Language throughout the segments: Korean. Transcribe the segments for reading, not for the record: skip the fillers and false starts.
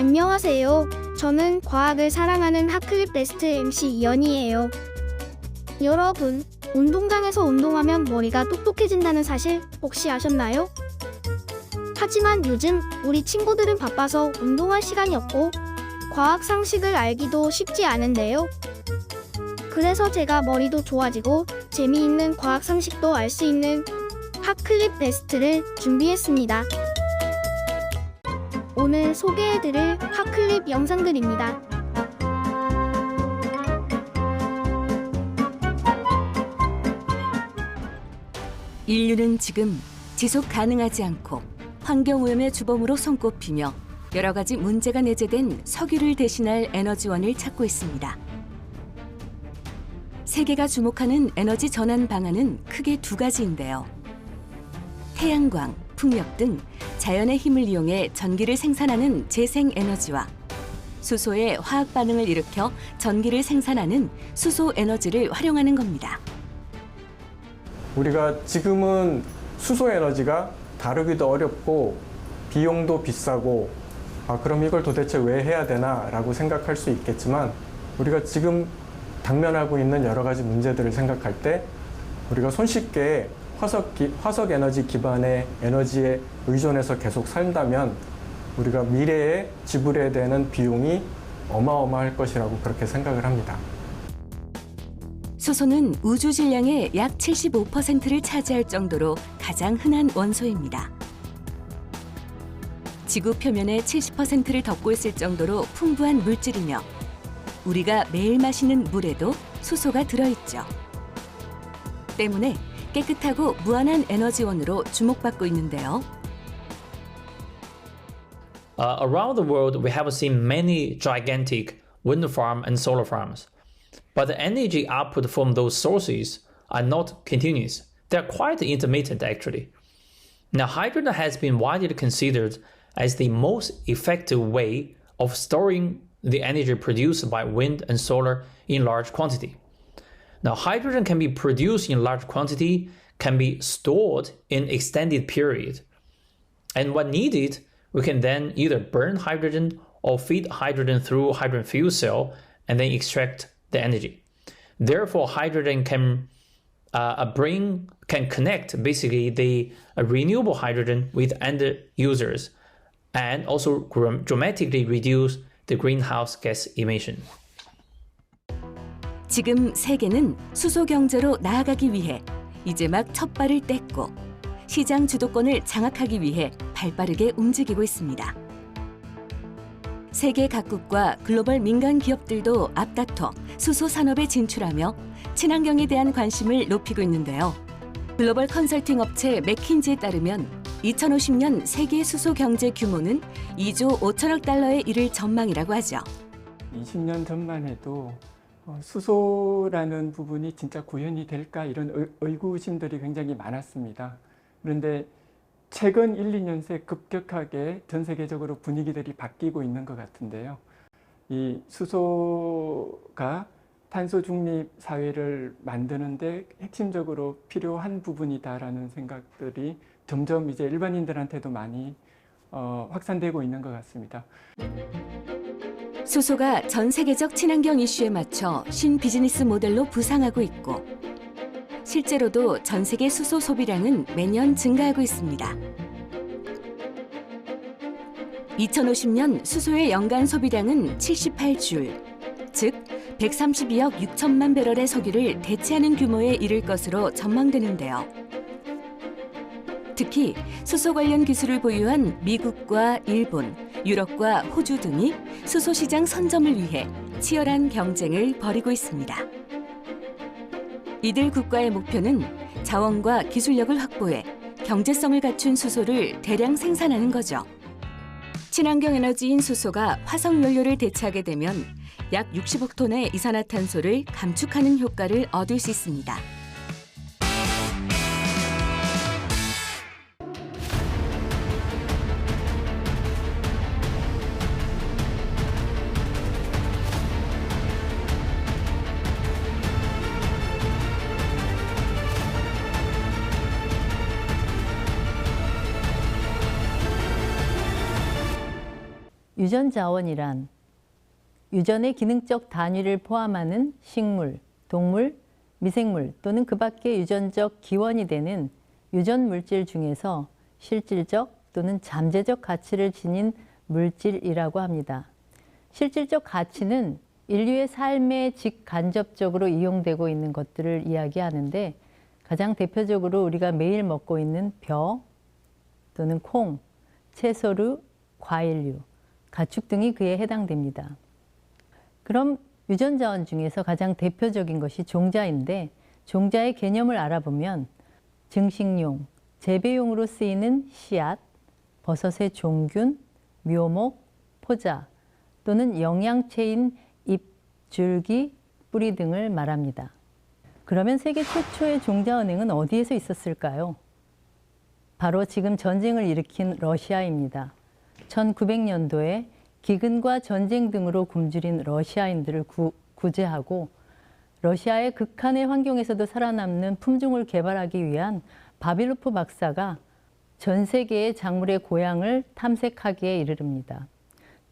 안녕하세요. 저는 과학을 사랑하는 핫클립 베스트 MC 이연이에요. 여러분, 운동장에서 운동하면 머리가 똑똑해진다는 사실 혹시 아셨나요? 하지만 요즘 우리 친구들은 바빠서 운동할 시간이 없고 과학 상식을 알기도 쉽지 않은데요. 그래서 제가 머리도 좋아지고 재미있는 과학 상식도 알 수 있는 핫클립 베스트를 준비했습니다. 오늘 소개해드릴 핫클립 영상들입니다. 인류는 지금 지속 가능하지 않고 환경오염의 주범으로 손꼽히며 여러 가지 문제가 내재된 석유를 대신할 에너지원을 찾고 있습니다. 세계가 주목하는 에너지 전환 방안은 크게 두 가지인데요. 태양광, 풍력 등 자연의 힘을 이용해 전기를 생산하는 재생에너지와 수소의 화학 반응을 일으켜 전기를 생산하는 수소에너지를 활용하는 겁니다. 우리가 지금은 수소에너지가 다루기도 어렵고 비용도 비싸고 그럼 이걸 도대체 왜 해야 되나 라고 생각할 수 있겠지만 우리가 지금 당면하고 있는 여러 가지 문제들을 생각할 때 우리가 손쉽게 화석 에너지 기반의 에너지에 의존해서 계속 산다면 우리가 미래에 지불해야 되는 비용이 어마어마할 것이라고 그렇게 생각을 합니다. 수소는 우주 질량의 약 75%를 차지할 정도로 가장 흔한 원소입니다. 지구 표면의 70%를 덮고 있을 정도로 풍부한 물질이며 우리가 매일 마시는 물에도 수소가 들어있죠. 때문에 깨끗하고 무한한 에너지원으로 주목받고 있는데요. Around the world, we have seen many gigantic wind farms and solar farms. But the energy output from those sources are not continuous. They're quite intermittent, actually. Now, hydrogen has been widely considered as the most effective way of storing the energy produced by wind and solar in large quantity. Now, hydrogen can be produced in large quantity, can be stored in extended period. And when needed, we can then either burn hydrogen or feed hydrogen through hydrogen fuel cell and then extract the energy. Therefore, hydrogen can connect basically the renewable hydrogen with end users and also dramatically reduce the greenhouse gas emission. 지금 세계는 수소 경제로 나아가기 위해 이제 막 첫 발을 뗐고 시장 주도권을 장악하기 위해 발빠르게 움직이고 있습니다. 세계 각국과 글로벌 민간 기업들도 앞다퉈 수소 산업에 진출하며 친환경에 대한 관심을 높이고 있는데요. 글로벌 컨설팅 업체 맥킨지에 따르면 2050년 세계 수소 경제 규모는 2조 5천억 달러에 이를 전망이라고 하죠. 20년 전만 해도 수소라는 부분이 진짜 구현이 될까 이런 의구심들이 굉장히 많았습니다. 그런데 최근 1, 2년 새 급격하게 전 세계적으로 분위기들이 바뀌고 있는 것 같은데요. 이 수소가 탄소 중립 사회를 만드는데 핵심적으로 필요한 부분이다라는 생각들이 점점 이제 일반인들한테도 많이 확산되고 있는 것 같습니다. 수소가 전 세계적 친환경 이슈에 맞춰 신비즈니스 모델로 부상하고 있고 실제로도 전 세계 수소 소비량은 매년 증가하고 있습니다. 2050년 수소의 연간 소비량은 78줄, 즉 132억 6천만 배럴의 석유를 대체하는 규모에 이를 것으로 전망되는데요. 특히 수소 관련 기술을 보유한 미국과 일본, 유럽과 호주 등이 수소 시장 선점을 위해 치열한 경쟁을 벌이고 있습니다. 이들 국가의 목표는 자원과 기술력을 확보해 경제성을 갖춘 수소를 대량 생산하는 거죠. 친환경 에너지인 수소가 화석 연료를 대체하게 되면 약 60억 톤의 이산화탄소를 감축하는 효과를 얻을 수 있습니다. 유전 자원이란 유전의 기능적 단위를 포함하는 식물, 동물, 미생물 또는 그 밖의 유전적 기원이 되는 유전 물질 중에서 실질적 또는 잠재적 가치를 지닌 물질이라고 합니다. 실질적 가치는 인류의 삶에 직간접적으로 이용되고 있는 것들을 이야기하는데 가장 대표적으로 우리가 매일 먹고 있는 벼 또는 콩, 채소류, 과일류, 가축 등이 그에 해당됩니다. 그럼 유전자원 중에서 가장 대표적인 것이 종자인데 종자의 개념을 알아보면 증식용, 재배용으로 쓰이는 씨앗, 버섯의 종균, 묘목, 포자 또는 영양체인 잎, 줄기, 뿌리 등을 말합니다. 그러면 세계 최초의 종자은행은 어디에서 있었을까요? 바로 지금 전쟁을 일으킨 러시아입니다. 1900년도에 기근과 전쟁 등으로 굶주린 러시아인들을 구제하고 러시아의 극한의 환경에서도 살아남는 품종을 개발하기 위한 바빌로프 박사가 전 세계의 작물의 고향을 탐색하기에 이르릅니다.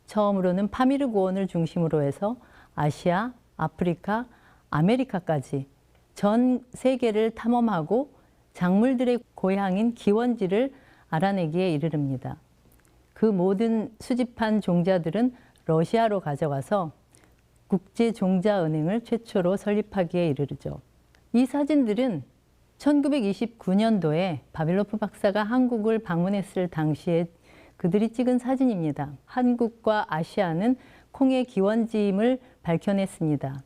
처음으로는 파미르 고원을 중심으로 해서 아시아, 아프리카, 아메리카까지 전 세계를 탐험하고 작물들의 고향인 기원지를 알아내기에 이르릅니다. 그 모든 수집한 종자들은 러시아로 가져가서 국제종자은행을 최초로 설립하기에 이르르죠. 이 사진들은 1929년도에 바빌로프 박사가 한국을 방문했을 당시에 그들이 찍은 사진입니다. 한국과 아시아는 콩의 기원지임을 밝혀냈습니다.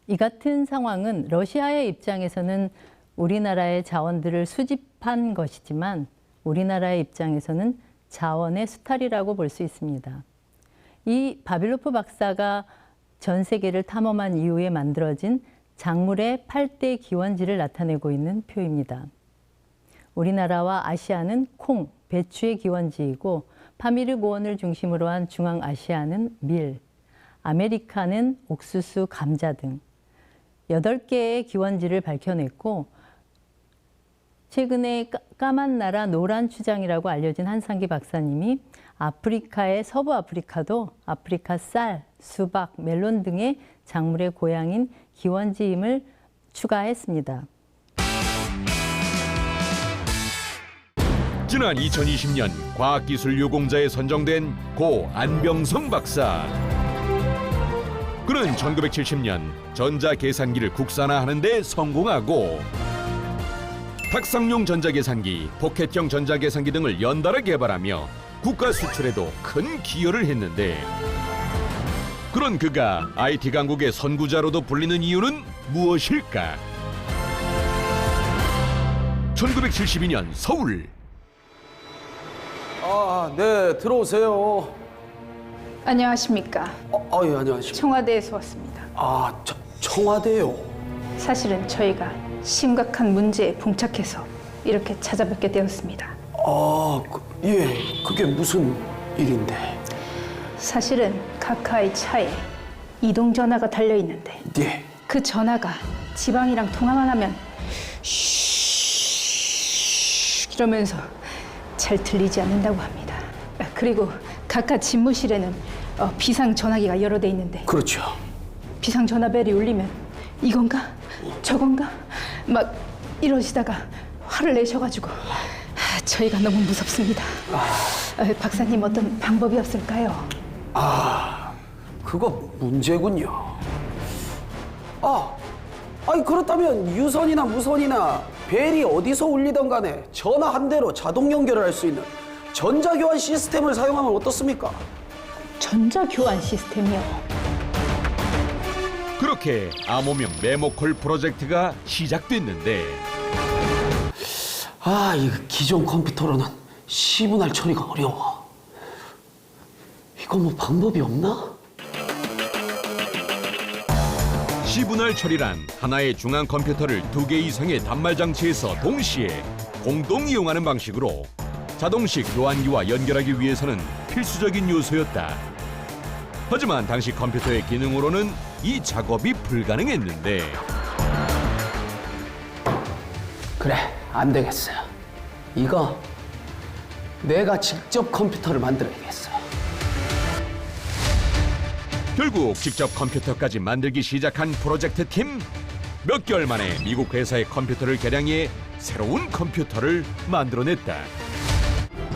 이 같은 상황은 러시아의 입장에서는 우리나라의 자원들을 수집한 것이지만 우리나라의 입장에서는 자원의 수탈이라고 볼 수 있습니다. 이 바빌로프 박사가 전 세계를 탐험한 이후에 만들어진 작물의 8대 기원지를 나타내고 있는 표입니다. 우리나라와 아시아는 콩, 배추의 기원지이고 파미르 고원을 중심으로 한 중앙아시아는 밀, 아메리카는 옥수수, 감자 등 8개의 기원지를 밝혀냈고 최근에 까만 나라 노란 추장이라고 알려진 한상기 박사님이 아프리카의 서부 아프리카도 아프리카 쌀, 수박, 멜론 등의 작물의 고향인 기원지임을 추가했습니다. 지난 2020년 과학기술 유공자에 선정된 고 안병성 박사. 그는 1970년 전자계산기를 국산화하는 데 성공하고 탁상용 전자계산기, 포켓형 전자계산기 등을 연달아 개발하며 국가 수출에도 큰 기여를 했는데 그런 그가 IT 강국의 선구자로도 불리는 이유는 무엇일까? 1972년 서울. 네, 들어오세요. 안녕하십니까. 예, 안녕하십니까. 청와대에서 왔습니다. 청와대요. 사실은 저희가 심각한 문제에 봉착해서 이렇게 찾아뵙게 되었습니다. 예, 그게 무슨 일인데? 사실은 카카의 차에 이동 전화가 달려 있는데 예. 그 전화가 지방이랑 통화만 하면 쉬 이러면서 잘 들리지 않는다고 합니다. 그리고 카카 집무실에는 비상 전화기가 여러 대 있는데 그렇죠. 비상 전화벨이 울리면 이건가 저건가 막 이러시다가 화를 내셔가지고 저희가 너무 무섭습니다. 박사님 어떤 방법이 없을까요? 그거 문제군요. 아니 그렇다면 유선이나 무선이나 벨이 어디서 울리던 간에 전화 한 대로 자동 연결을 할 수 있는 전자교환 시스템을 사용하면 어떻습니까? 전자교환 시스템이요? 그렇게 암호명 메모콜 프로젝트가 시작됐는데 이거 기존 컴퓨터로는 시분할 처리가 어려워. 이거 뭐 방법이 없나? 시분할 처리란 하나의 중앙 컴퓨터를 2개 이상의 단말 장치에서 동시에 공동 이용하는 방식으로 자동식 교환기와 연결하기 위해서는 필수적인 요소였다. 하지만 당시 컴퓨터의 기능으로는 이 작업이 불가능했는데 그래, 안 되겠어. 이거 내가 직접 컴퓨터를 만들어야겠어. 결국 직접 컴퓨터까지 만들기 시작한 프로젝트 팀. 몇 개월 만에 미국 회사의 컴퓨터를 개량해 새로운 컴퓨터를 만들어냈다.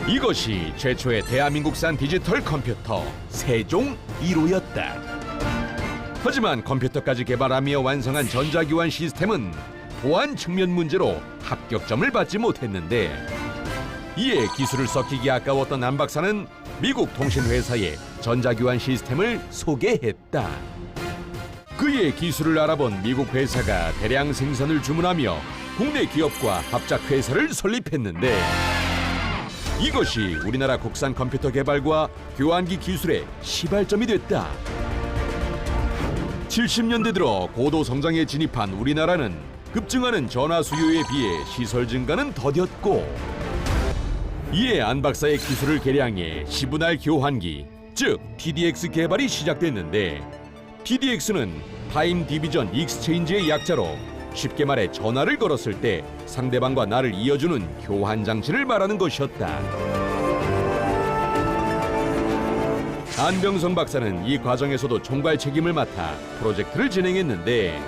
이것이 최초의 대한민국산 디지털 컴퓨터 세종 1호였다. 하지만 컴퓨터까지 개발하며 완성한 전자교환 시스템은 보안 측면 문제로 합격점을 받지 못했는데, 이에 기술을 썩히기 아까웠던 안 박사는 미국 통신회사에 전자교환 시스템을 소개했다. 그의 기술을 알아본 미국 회사가 대량 생산을 주문하며 국내 기업과 합작회사를 설립했는데, 이것이 우리나라 국산 컴퓨터 개발과 교환기 기술의 시발점이 됐다. 70년대 들어 고도 성장에 진입한 우리나라는 급증하는 전화 수요에 비해 시설 증가는 더뎠고, 이에 안 박사의 기술을 개량해 시분할 교환기, 즉 TDX 개발이 시작됐는데, TDX는 타임 디비전 익스체인지의 약자로 쉽게 말해 전화를 걸었을 때 상대방과 나를 이어주는 교환 장치를 말하는 것이었다. 안병성 박사는 이 과정에서도 총괄 책임을 맡아 프로젝트를 진행했는데,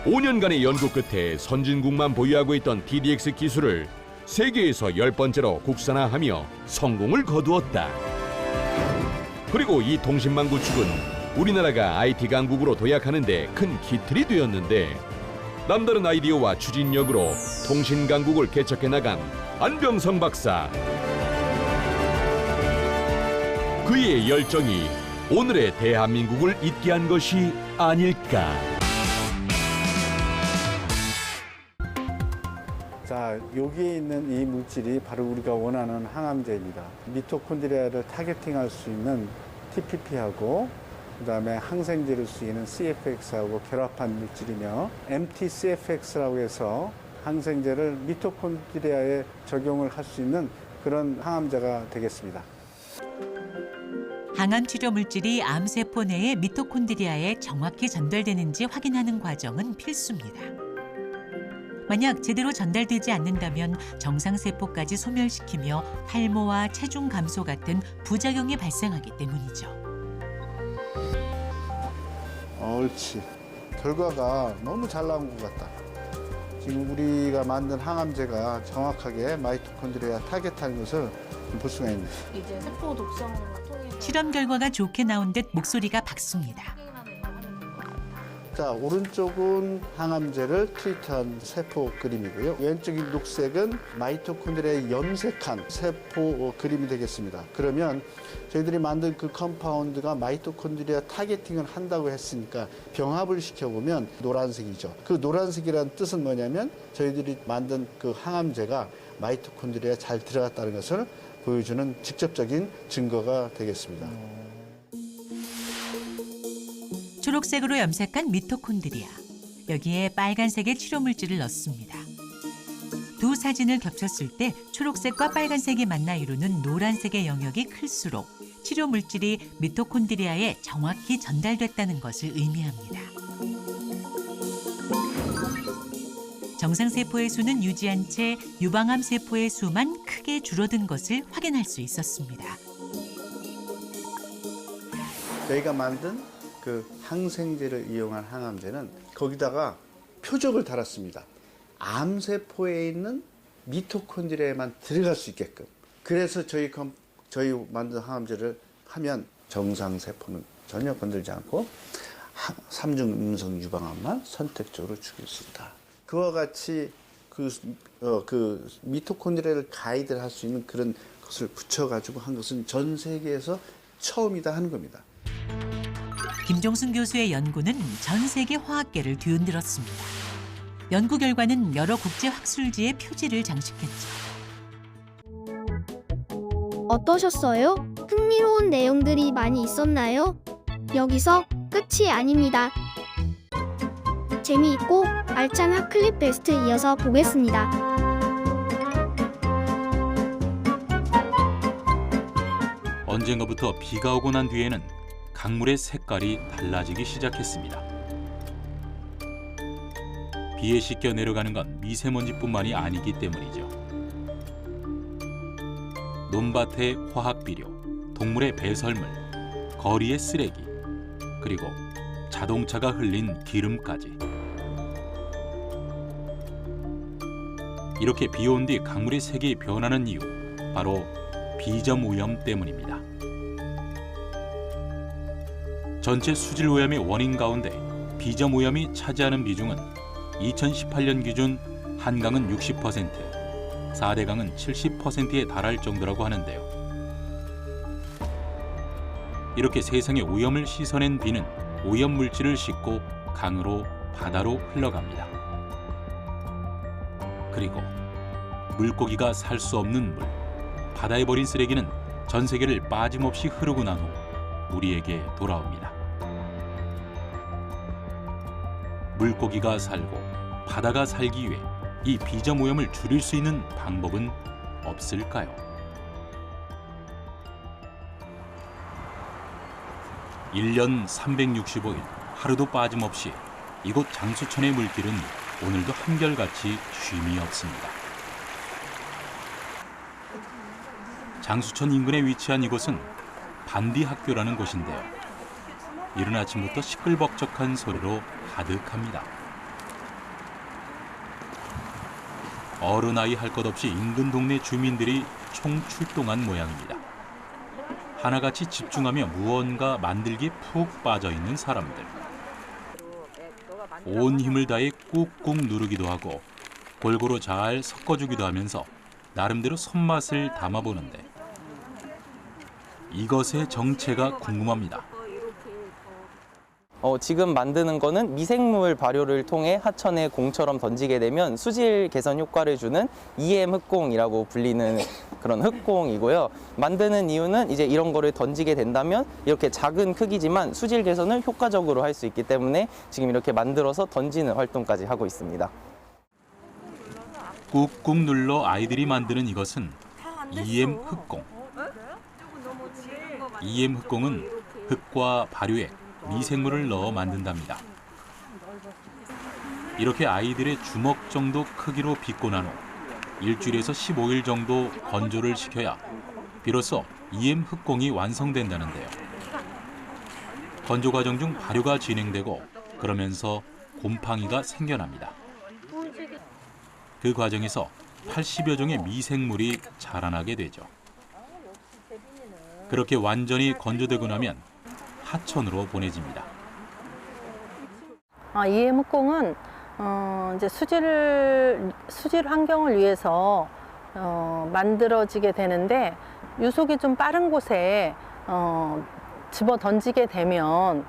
5년간의 연구 끝에 선진국만 보유하고 있던 TDX 기술을 세계에서 10번째로 국산화하며 성공을 거두었다. 그리고 이 통신망 구축은 우리나라가 IT 강국으로 도약하는 데 큰 기틀이 되었는데, 남다른 아이디어와 추진력으로 통신 강국을 개척해 나간 안병성 박사. 그의 열정이 오늘의 대한민국을 있게 한 것이 아닐까. 자, 여기에 있는 이 물질이 바로 우리가 원하는 항암제입니다. 미토콘드리아를 타겟팅할 수 있는 TPP하고 그다음에 항생제를 쓰이는 CFX하고 결합한 물질이며, MTCFX라고 해서 항생제를 미토콘드리아에 적용을 할 수 있는 그런 항암제가 되겠습니다. 항암 치료 물질이 암세포 내의 미토콘드리아에 정확히 전달되는지 확인하는 과정은 필수입니다. 만약 제대로 전달되지 않는다면 정상세포까지 소멸시키며 탈모와 체중 감소 같은 부작용이 발생하기 때문이죠. 옳지. 결과가 너무 잘 나온 것 같다. 지금 우리가 만든 항암제가 정확하게 마이토콘드리아 타겟하는 것을 볼 수가 있네. 이제 세포 독성을 통해 실험 결과가 좋게 나온 듯 목소리가 밝습니다. 자, 오른쪽은 항암제를 트리트한 세포 그림이고요. 왼쪽인 녹색은 마이토콘드리아에 염색한 세포 그림이 되겠습니다. 그러면 저희들이 만든 그 컴파운드가 마이토콘드리아 타겟팅을 한다고 했으니까 병합을 시켜보면 노란색이죠. 그 노란색이라는 뜻은 뭐냐면 저희들이 만든 그 항암제가 마이토콘드리아에 잘 들어갔다는 것을 보여주는 직접적인 증거가 되겠습니다. 초록색으로 염색한 미토콘드리아. 여기에 빨간색의 치료 물질을 넣습니다. 두 사진을 겹쳤을 때 초록색과 빨간색이 만나 이루는 노란색의 영역이 클수록 치료 물질이 미토콘드리아에 정확히 전달됐다는 것을 의미합니다. 정상세포의 수는 유지한 채 유방암 세포의 수만 크게 줄어든 것을 확인할 수 있었습니다. 저희가 만든 그 항생제를 이용한 항암제는 거기다가 표적을 달았습니다. 암세포에 있는 미토콘드리아에만 들어갈 수 있게끔. 그래서 저희 만든 항암제를 하면 정상세포는 전혀 건들지 않고 3중 음성 유방암만 선택적으로 죽일 수 있다. 그와 같이 그 미토콘드리아를 가이드를 할 수 있는 그런 것을 붙여가지고 한 것은 전 세계에서 처음이다 하는 겁니다. 김종순 교수의 연구는 전 세계 화학계를 뒤흔들었습니다. 연구 결과는 여러 국제 학술지에 표지를 장식했죠. 어떠셨어요? 흥미로운 내용들이 많이 있었나요? 여기서 끝이 아닙니다. 재미있고 알찬 핫클립 베스트 이어서 보겠습니다. 언젠가부터 비가 오고 난 뒤에는 강물의 색깔이 달라지기 시작했습니다. 비에 씻겨 내려가는 건 미세먼지뿐만이 아니기 때문이죠. 논밭의 화학비료, 동물의 배설물, 거리의 쓰레기, 그리고 자동차가 흘린 기름까지. 이렇게 비 온 뒤 강물의 색이 변하는 이유, 바로 비점 오염 때문입니다. 전체 수질 오염의 원인 가운데 비점 오염이 차지하는 비중은 2018년 기준 한강은 60%, 4대강은 70%에 달할 정도라고 하는데요. 이렇게 세상에 오염을 씻어낸 비는 오염 물질을 싣고 강으로 바다로 흘러갑니다. 그리고 물고기가 살 수 없는 물, 바다에 버린 쓰레기는 전 세계를 빠짐없이 흐르고 난 후 우리에게 돌아옵니다. 물고기가 살고 바다가 살기 위해 이 비점 오염을 줄일 수 있는 방법은 없을까요? (1년 365일) 하루도 빠짐없이 이곳 장수천의 물길은 오늘도 한결같이 쉼이 없습니다. 장수천 인근에 위치한 이곳은 반디학교라는 곳인데요. 이른 아침부터 시끌벅적한 소리로 가득합니다. 어른아이 할 것 없이 인근 동네 주민들이 총출동한 모양입니다. 하나같이 집중하며 무언가 만들기에 푹 빠져있는 사람들. 온 힘을 다해 꾹꾹 누르기도 하고 골고루 잘 섞어주기도 하면서 나름대로 손맛을 담아보는데 이것의 정체가 궁금합니다. 지금 만드는 거는 미생물 발효를 통해 하천에 공처럼 던지게 되면 수질 개선 효과를 주는 EM 흑공이라고 불리는 그런 흑공이고요. 만드는 이유는 이제 이런 거를 던지게 된다면 이렇게 작은 크기지만 수질 개선을 효과적으로 할 수 있기 때문에 지금 이렇게 만들어서 던지는 활동까지 하고 있습니다. 꾹꾹 눌러 아이들이 만드는 이것은 EM 흑공. EM 흑공은 흙과 발효액, 미생물을 넣어 만든답니다. 이렇게 아이들의 주먹 정도 크기로 빚고 난 후 일주일에서 15일 정도 건조를 시켜야 비로소 EM 흑공이 완성된다는데요. 건조 과정 중 발효가 진행되고 그러면서 곰팡이가 생겨납니다. 그 과정에서 80여 종의 미생물이 자라나게 되죠. 그렇게 완전히 건조되고 나면 하천으로 보내집니다. EM 흑공은 이제 수질 환경을 위해서 만들어지게 되는데 유속이 좀 빠른 곳에 집어 던지게 되면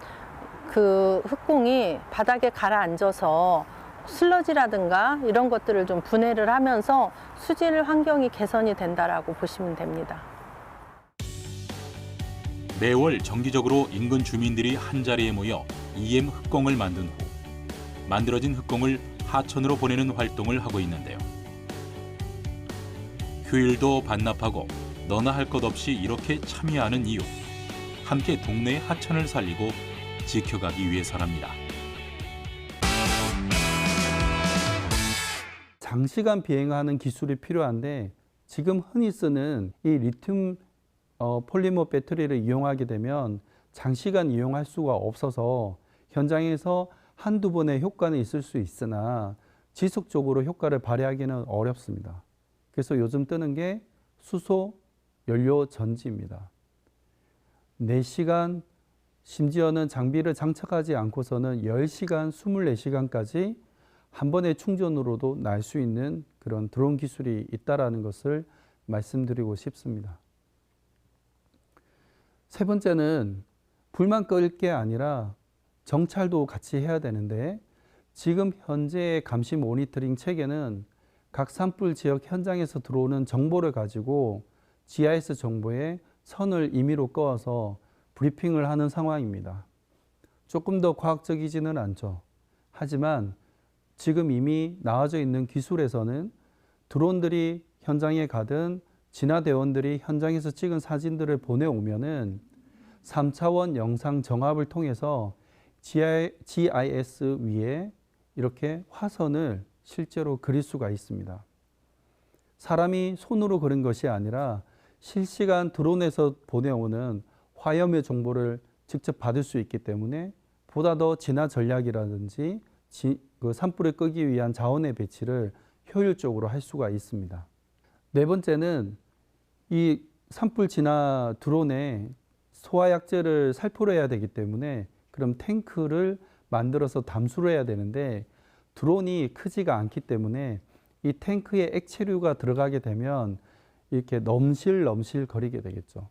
그 흑공이 바닥에 가라앉아서 슬러지라든가 이런 것들을 좀 분해를 하면서 수질 환경이 개선이 된다라고 보시면 됩니다. 매월 정기적으로 인근 주민들이 한자리에 모여 EM 흑공을 만든 후 만들어진 흑공을 하천으로 보내는 활동을 하고 있는데요. 휴일도 반납하고 너나 할 것 없이 이렇게 참여하는 이유, 함께 동네의 하천을 살리고 지켜가기 위해서랍니다. 장시간 비행하는 기술이 필요한데 지금 흔히 쓰는 이 리튬 폴리머 배터리를 이용하게 되면 장시간 이용할 수가 없어서 현장에서 한두 번의 효과는 있을 수 있으나 지속적으로 효과를 발휘하기는 어렵습니다. 그래서 요즘 뜨는 게 수소 연료 전지입니다. 4시간 심지어는 장비를 장착하지 않고서는 10시간, 24시간까지 한 번의 충전으로도 날 수 있는 그런 드론 기술이 있다는 것을 말씀드리고 싶습니다. 세 번째는 불만 끌 게 아니라 정찰도 같이 해야 되는데 지금 현재의 감시 모니터링 체계는 각 산불 지역 현장에서 들어오는 정보를 가지고 GIS 정보에 선을 임의로 그어서 브리핑을 하는 상황입니다. 조금 더 과학적이지는 않죠. 하지만 지금 이미 나와져 있는 기술에서는 드론들이 현장에 가든 진화대원들이 현장에서 찍은 사진들을 보내오면은 3차원 영상 정합을 통해서 GIS 위에 이렇게 화선을 실제로 그릴 수가 있습니다. 사람이 손으로 그린 것이 아니라 실시간 드론에서 보내오는 화염의 정보를 직접 받을 수 있기 때문에 보다 더 진화 전략이라든지 그 산불을 끄기 위한 자원의 배치를 효율적으로 할 수가 있습니다. 네 번째는 이 산불 진화 드론에 소화약재를 살포해야 되기 때문에 그럼 탱크를 만들어서 담수를 해야 되는데 드론이 크지가 않기 때문에 이 탱크에 액체류가 들어가게 되면 이렇게 넘실넘실 거리게 되겠죠.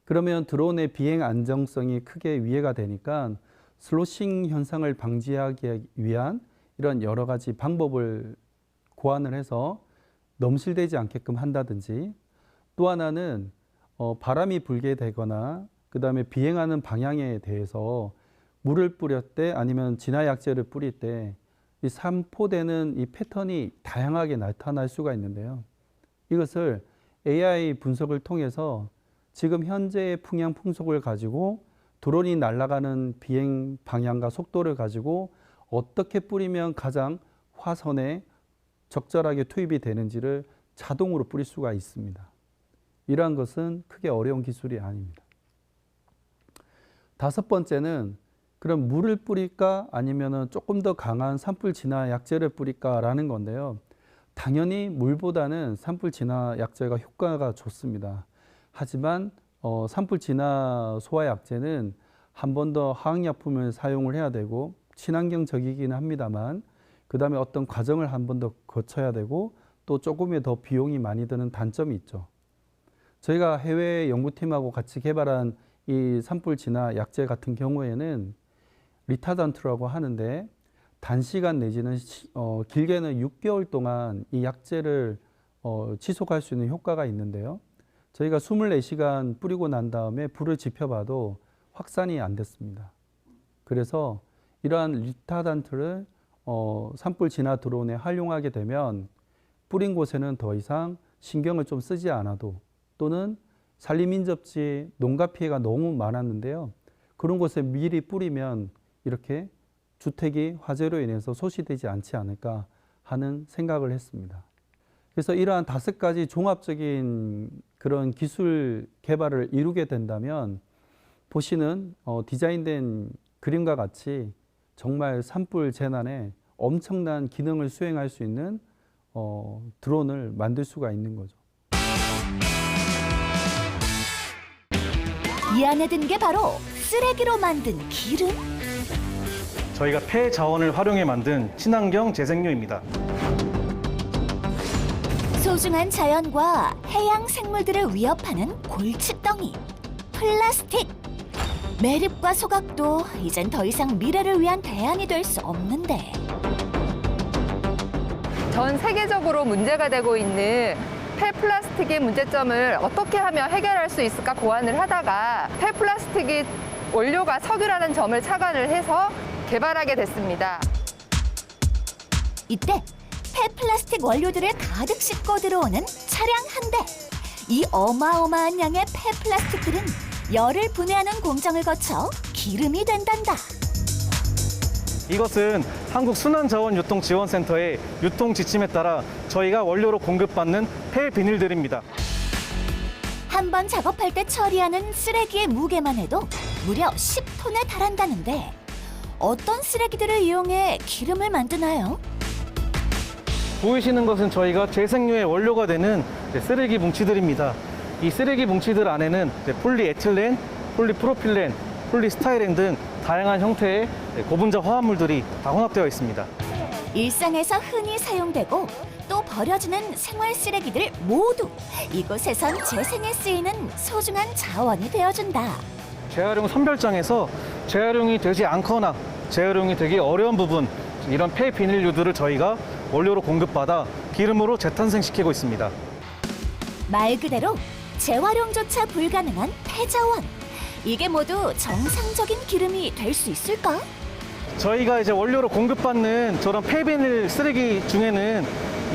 그러면 드론의 비행 안정성이 크게 위해가 되니까 슬로싱 현상을 방지하기 위한 이런 여러 가지 방법을 고안을 해서 넘실되지 않게끔 한다든지, 또 하나는 바람이 불게 되거나 그 다음에 비행하는 방향에 대해서 물을 뿌릴 때 아니면 진화약재를 뿌릴 때 이 산포되는 이 패턴이 다양하게 나타날 수가 있는데요. 이것을 AI 분석을 통해서 지금 현재의 풍향 풍속을 가지고 드론이 날아가는 비행 방향과 속도를 가지고 어떻게 뿌리면 가장 화선에 적절하게 투입이 되는지를 자동으로 뿌릴 수가 있습니다. 이러한 것은 크게 어려운 기술이 아닙니다. 다섯 번째는 그럼 물을 뿌릴까 아니면 조금 더 강한 산불 진화 약재를 뿌릴까라는 건데요. 당연히 물보다는 산불 진화 약재가 효과가 좋습니다. 하지만 산불 진화 소화 약재는 한 번 더 화학약품을 사용을 해야 되고 친환경적이기는 합니다만 그 다음에 어떤 과정을 한 번 더 거쳐야 되고 또 조금의 더 비용이 많이 드는 단점이 있죠. 저희가 해외 연구팀하고 같이 개발한 이 산불 진화 약재 같은 경우에는 리타던트라고 하는데 단시간 내지는 길게는 6개월 동안 이 약재를 지속할 수 있는 효과가 있는데요. 저희가 24시간 뿌리고 난 다음에 불을 지펴봐도 확산이 안 됐습니다. 그래서 이러한 리타던트를 산불 진화 드론에 활용하게 되면 뿌린 곳에는 더 이상 신경을 좀 쓰지 않아도, 또는 산림인접지 농가 피해가 너무 많았는데요. 그런 곳에 미리 뿌리면 이렇게 주택이 화재로 인해서 소실되지 않지 않을까 하는 생각을 했습니다. 그래서 이러한 5가지 종합적인 그런 기술 개발을 이루게 된다면 보시는 디자인된 그림과 같이 정말 산불 재난에 엄청난 기능을 수행할 수 있는 드론을 만들 수가 있는 거죠. 이 안에 든 게 바로 쓰레기로 만든 기름? 저희가 폐 자원을 활용해 만든 친환경 재생료입니다. 소중한 자연과 해양 생물들을 위협하는 골칫덩이, 플라스틱. 매립과 소각도 이젠 더 이상 미래를 위한 대안이 될 수 없는데. 전 세계적으로 문제가 되고 있는 폐플라스틱의 문제점을 어떻게 하면 해결할 수 있을까 고안을 하다가 폐플라스틱이 원료가 석유라는 점을 착안을 해서 개발하게 됐습니다. 이때 폐플라스틱 원료들을 가득 싣고 들어오는 차량 한 대. 이 어마어마한 양의 폐플라스틱들은 열을 분해하는 공정을 거쳐 기름이 된단다. 이것은 한국순환자원유통지원센터의 유통 지침에 따라 저희가 원료로 공급받는 폐비닐들입니다. 한 번 작업할 때 처리하는 쓰레기의 무게만 해도 무려 10톤에 달한다는데 어떤 쓰레기들을 이용해 기름을 만드나요? 보이시는 것은 저희가 재생료의 원료가 되는 쓰레기 뭉치들입니다. 이 쓰레기 뭉치들 안에는 폴리에틸렌, 폴리프로필렌, 폴리스타이렌 등 다양한 형태의 고분자 화합물들이 다 혼합되어 있습니다. 일상에서 흔히 사용되고 또 버려지는 생활 쓰레기들 모두 이곳에선 재생에 쓰이는 소중한 자원이 되어준다. 재활용 선별장에서 재활용이 되지 않거나 재활용이 되기 어려운 부분, 이런 폐비닐류들을 저희가 원료로 공급받아 기름으로 재탄생시키고 있습니다. 말 그대로 재활용조차 불가능한 폐자원. 이게 모두 정상적인 기름이 될 수 있을까? 저희가 이제 원료로 공급받는 저런 폐비닐 쓰레기 중에는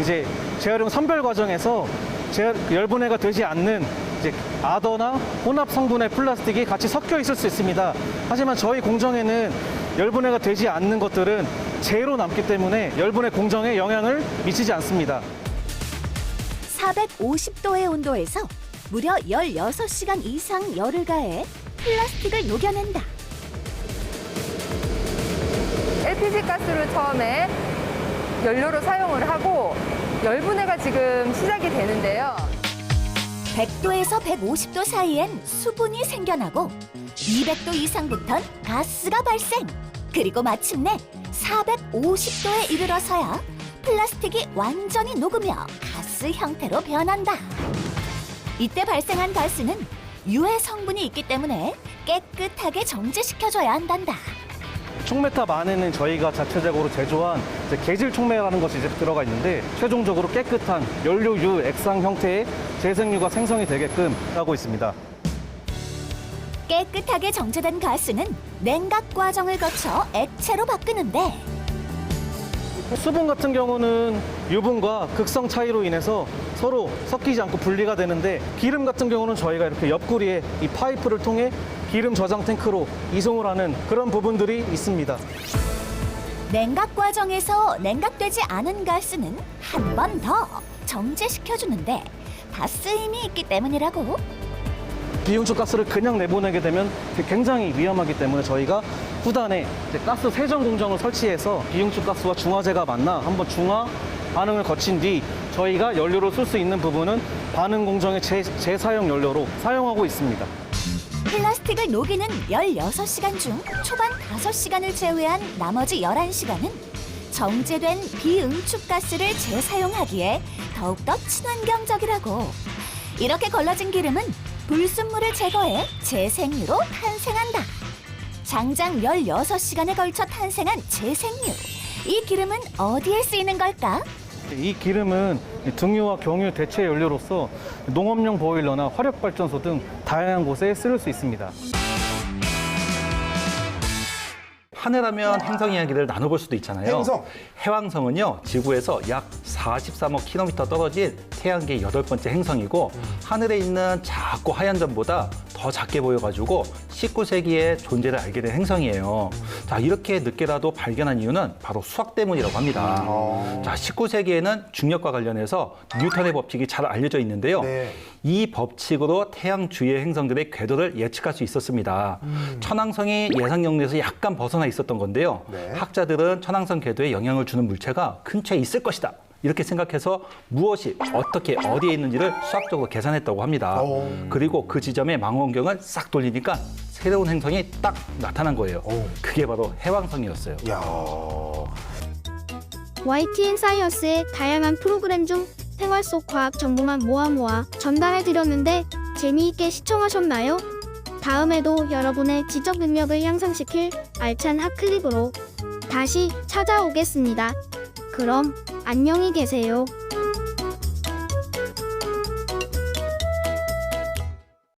이제 재활용 선별 과정에서 열분해가 되지 않는 이제 아더나 혼합 성분의 플라스틱이 같이 섞여 있을 수 있습니다. 하지만 저희 공정에는 열분해가 되지 않는 것들은 재로 남기 때문에 열분해 공정에 영향을 미치지 않습니다. 450도의 온도에서 무려 16시간 이상 열을 가해 플라스틱을 녹여낸다. LPG 가스를 처음에 연료로 사용을 하고 열분해가 지금 시작이 되는데요. 100도에서 150도 사이엔 수분이 생겨나고 200도 이상부턴 가스가 발생. 그리고 마침내 450도에 이르러서야 플라스틱이 완전히 녹으며 가스 형태로 변한다. 이때 발생한 가스는 유해 성분이 있기 때문에 깨끗하게 정제시켜줘야 한단다. 촉매탑 안에는 저희가 자체적으로 제조한 계질 촉매라는 것이 이제 들어가 있는데 최종적으로 깨끗한 연료유 액상 형태의 재생유가 생성이 되게끔 하고 있습니다. 깨끗하게 정제된 가스는 냉각 과정을 거쳐 액체로 바뀌는데 수분 같은 경우는 유분과 극성 차이로 인해서 서로 섞이지 않고 분리가 되는데 기름 같은 경우는 저희가 이렇게 옆구리에 이 파이프를 통해 기름 저장 탱크로 이송을 하는 그런 부분들이 있습니다. 냉각 과정에서 냉각되지 않은 가스는 한 번 더 정제시켜주는데 다 쓰임이 있기 때문이라고. 비응축 가스를 그냥 내보내게 되면 굉장히 위험하기 때문에 저희가 후단에 가스 세정 공정을 설치해서 비응축 가스와 중화제가 만나 한번 중화 반응을 거친 뒤 저희가 연료로 쓸 수 있는 부분은 반응 공정의 재사용 연료로 사용하고 있습니다. 플라스틱을 녹이는 16시간 중 초반 5시간을 제외한 나머지 11시간은 정제된 비응축 가스를 재사용하기에 더욱더 친환경적이라고. 이렇게 걸러진 기름은 불순물을 제거해 재생유로 탄생한다. 장장 16시간에 걸쳐 탄생한 재생유. 이 기름은 어디에 쓰이는 걸까? 이 기름은 등유와 경유 대체 연료로서 농업용 보일러나 화력발전소 등 다양한 곳에 쓸 수 있습니다. 하늘하면 행성 이야기를 나눠볼 수도 있잖아요. 행성. 해왕성은요, 지구에서 약 43억 킬로미터 떨어진 태양계 8번째 행성이고 하늘에 있는 작고 하얀 점보다 더 작게 보여가지고 19세기에 존재를 알게 된 행성이에요. 자, 이렇게 늦게라도 발견한 이유는 바로 수학 때문이라고 합니다. 자, 19세기에는 중력과 관련해서 뉴턴의 법칙이 잘 알려져 있는데요. 네. 이 법칙으로 태양 주위의 행성들의 궤도를 예측할 수 있었습니다. 천왕성이 예상 영역에서 약간 벗어나 있었던 건데요. 네. 학자들은 천왕성 궤도에 영향을 주는 물체가 근처에 있을 것이다. 이렇게 생각해서 무엇이 어떻게 어디에 있는지를 수학적으로 계산했다고 합니다. 그리고 그 지점에 망원경을 싹 돌리니까 새로운 행성이 딱 나타난 거예요. 그게 바로 해왕성이었어요. YTN 사이언스의 다양한 프로그램 중 생활 속 과학 정보만 모아 전달해드렸는데 재미있게 시청하셨나요? 다음에도 여러분의 지적 능력을 향상시킬 알찬 핫클립으로 다시 찾아오겠습니다. 그럼 안녕히 계세요.